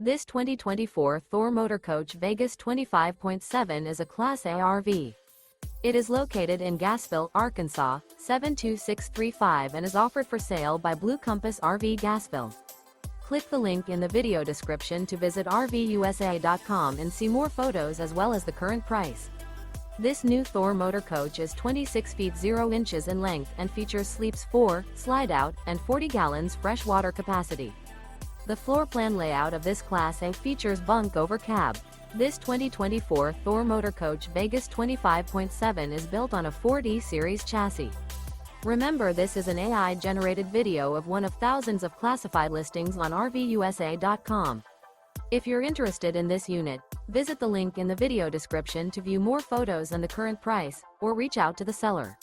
This 2024 Thor Motor Coach Vegas 25.7 is a Class A RV. It is located in Gassville, Arkansas, 72635 and is offered for sale by Blue Compass RV Gassville. Click the link in the video description to visit RVUSA.com and see more photos as well as the current price. This new Thor Motor Coach is 26 feet 0 inches in length and features sleeps 4, Slideout, and 40 gallons fresh water capacity. The floor plan layout of this Class A features Bunk Over Cab. This 2024 Thor Motor Coach Vegas 25.7 is built on a 4D series chassis. Remember, this is an AI-generated video of one of thousands of classified listings on RVUSA.com. If you're interested in this unit, visit the link in the video description to view more photos and the current price, or reach out to the seller.